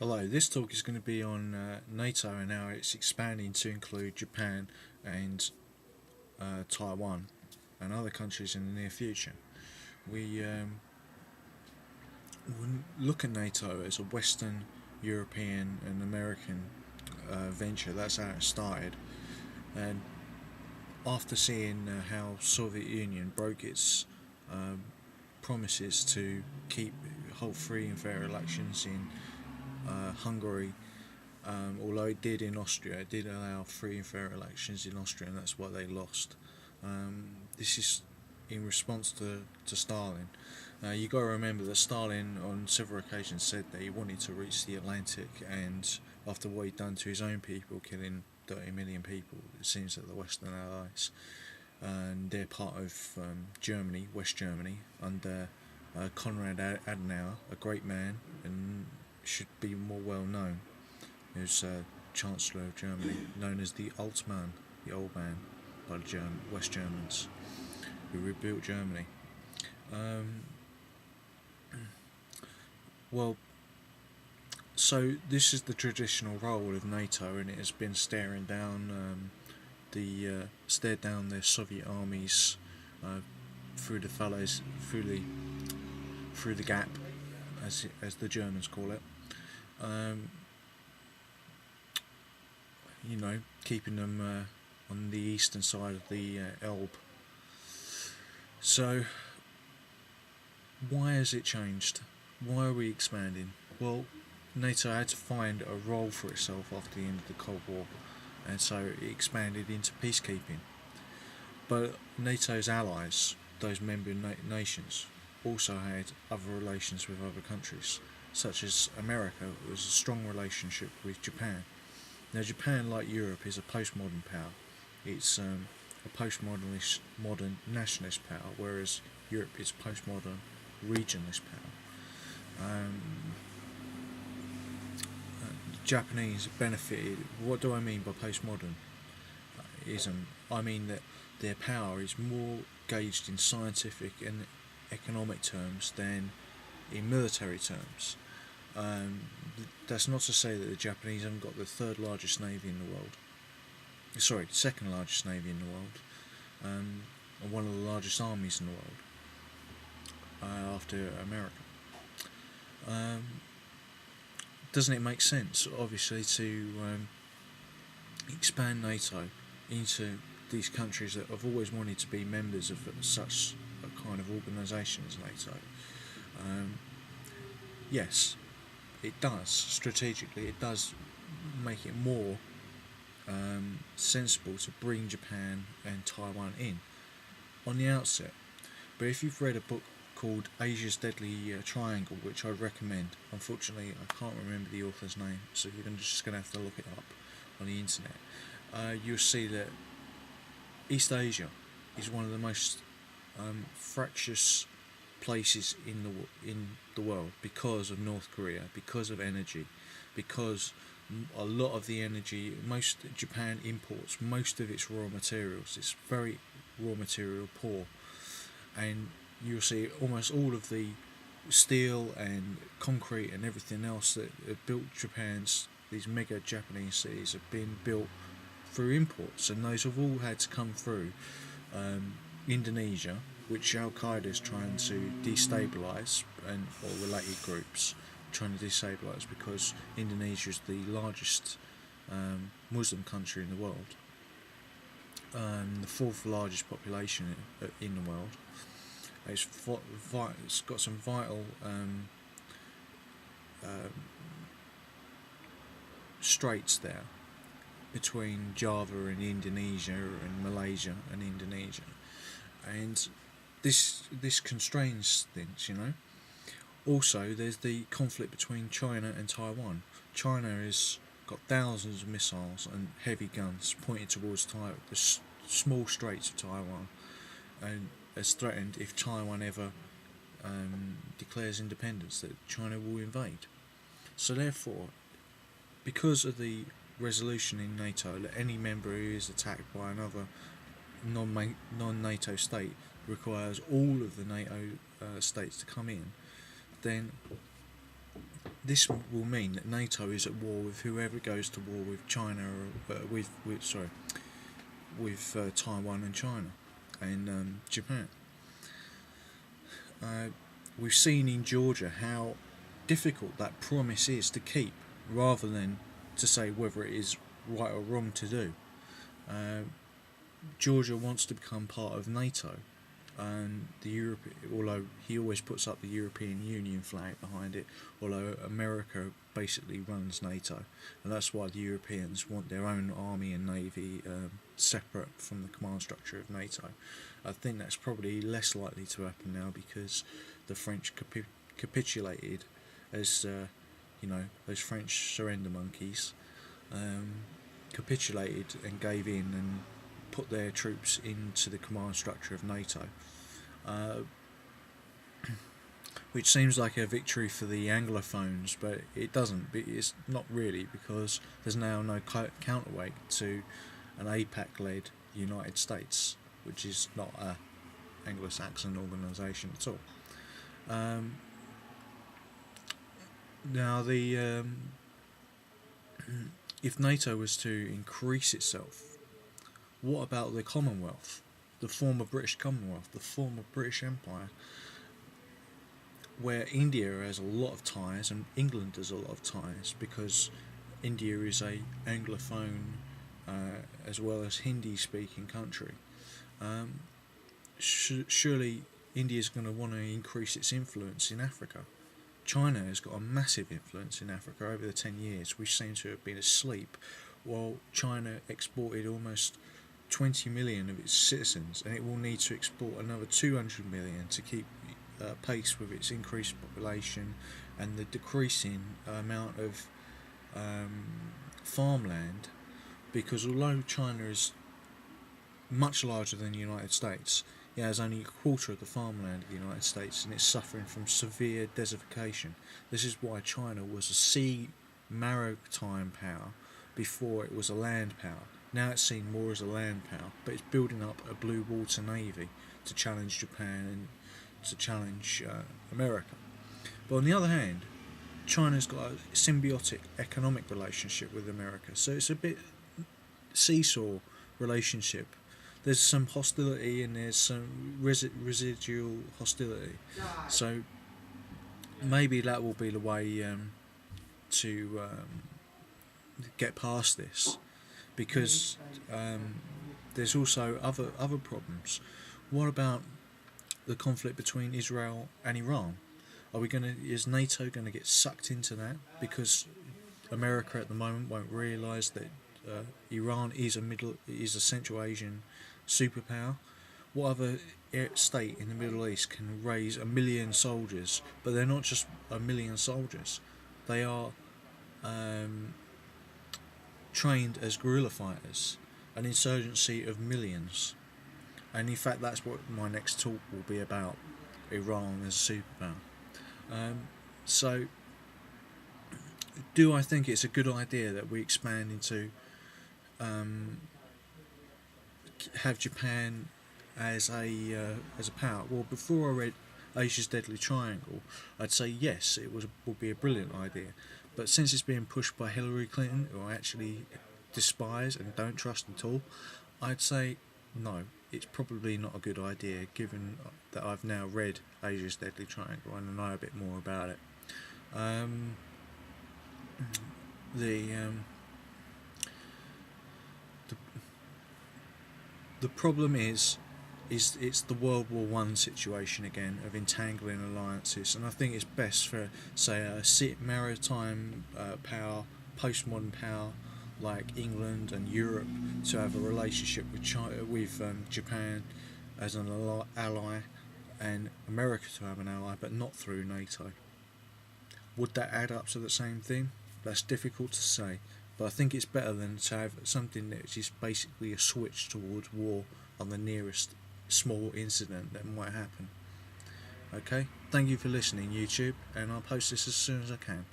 Hello, this talk is going to be on NATO and how it's expanding to include Japan and Taiwan and other countries in the near future. We look at NATO as a Western, European, and American venture. That's how it started. And after seeing how Soviet Union broke its um, promises to hold free and fair elections in Hungary. Although it did in Austria, it did allow free and fair elections in Austria, and that's why they lost. This is in response to Stalin. You got to remember that Stalin, on several occasions, said that he wanted to reach the Atlantic, and after what he'd done to his own people, killing 30 million people, it seems that the Western Allies, and they're part of Germany, West Germany, under Konrad Adenauer, a great man, and should be more well known. He was Chancellor of Germany, known as the Altmann, the old man, by the West Germans, who rebuilt Germany. Um, well, so this is the traditional role of NATO, and it has been stared down the Soviet armies uh, through the fallows, through the gap, as the Germans call it. Um, Keeping them on the eastern side of the Elbe. So, why has it changed? Why are we expanding? Well, NATO had to find a role for itself after the end of the Cold War, and so it expanded into peacekeeping. But NATO's allies, those member nations, also had other relations with other countries, such as America, was a strong relationship with Japan. Now, Japan, like Europe, is a postmodern power. It's a postmodernist, modern nationalist power, whereas Europe is postmodern, regionalist power. Japanese benefited. What do I mean by postmodern? I mean that their power is more gauged in scientific and economic terms than in military terms. Um, that's not to say that the Japanese haven't got the third largest navy in the world. Sorry, the second largest navy in the world, and one of the largest armies in the world, after America. Um, doesn't it make sense, obviously, to expand NATO into these countries that have always wanted to be members of such a kind of organisation as NATO? Yes, it does. Strategically, it does make it more sensible to bring Japan and Taiwan in on the outset. But if you've read a book called Asia's Deadly Triangle, which I recommend, unfortunately I can't remember the author's name, so you're just going to have to look it up on the internet, you'll see that East Asia is one of the most fractious places in the world because of North Korea, because of energy, because a lot of the energy, most Japan imports most of its raw materials. It's very raw material poor, and you'll see almost all of the steel and concrete and everything else that built these mega Japanese cities have been built through imports, and those have all had to come through Indonesia, which Al Qaeda is trying to destabilise, or related groups trying to destabilise, because Indonesia is the largest Muslim country in the world, the fourth largest population in the world. It's got some vital straits there between Java and Indonesia, and Malaysia and Indonesia, and this constrains things. Also, there's the conflict between China and Taiwan. China has got thousands of missiles and heavy guns pointed towards the small straits of Taiwan, and has threatened, if Taiwan ever declares independence, that China will invade. So therefore, because of the resolution in NATO that any member who is attacked by another non-NATO state requires all of the NATO states to come in, then this will mean that NATO is at war with whoever goes to war with China, or with Taiwan and China and Japan. We've seen in Georgia how difficult that promise is to keep, rather than to say whether it is right or wrong to do. Georgia wants to become part of NATO, and although he always puts up the European Union flag behind it, although America basically runs NATO, and that's why the Europeans want their own army and navy separate from the command structure of NATO. I think that's probably less likely to happen now because the French capitulated as those French surrender monkeys capitulated and gave in and put their troops into the command structure of NATO, which seems like a victory for the Anglophones, but it doesn't. It's not really, because there's now no counterweight to an APAC-led United States, which is not a Anglo-Saxon organisation at all. Now, if NATO was to increase itself, what about the Commonwealth, the former British Commonwealth, the former British Empire, where India has a lot of ties and England has a lot of ties, because India is a Anglophone as well as Hindi-speaking country. Surely India is going to want to increase its influence in Africa. China has got a massive influence in Africa over the 10 years. We seem to have been asleep while China exported almost 20 million of its citizens, and it will need to export another 200 million to keep pace with its increased population and the decreasing amount of farmland, because although China is much larger than the United States, it has only a quarter of the farmland of the United States, and it's suffering from severe desertification. This is why China was a sea maritime power before it was a land power. Now it's seen more as a land power, but it's building up a blue water navy to challenge Japan and to challenge America. But on the other hand, China's got a symbiotic economic relationship with America, so it's a bit seesaw relationship. There's some hostility and there's some residual hostility. So maybe that will be the way to get past this, because there's also other problems. What about the conflict between Israel and Iran? Is NATO going to get sucked into that? Because America at the moment won't realise that Iran is a Central Asian superpower. What other state in the Middle East can raise 1 million soldiers? But they're not just 1 million soldiers. They are trained as guerrilla fighters, an insurgency of millions. And in fact, that's what my next talk will be about: Iran as a superpower. So, do I think it's a good idea that we expand into have Japan as a power? Well, before I read Asia's Deadly Triangle, I'd say yes, would be a brilliant idea. But since it's being pushed by Hillary Clinton, who I actually despise and don't trust at all, I'd say no, it's probably not a good idea, given that I've now read Asia's Deadly Triangle and I know a bit more about it. The problem is it's the World War One situation again of entangling alliances, and I think it's best for, say, a maritime power, postmodern power like England and Europe to have a relationship with Japan as an ally, and America to have an ally, but not through NATO. Would that add up to the same thing? That's difficult to say, but I think it's better than to have something that is basically a switch towards war on the nearest small incident that might happen. Okay, thank you for listening, YouTube, and I'll post this as soon as I can.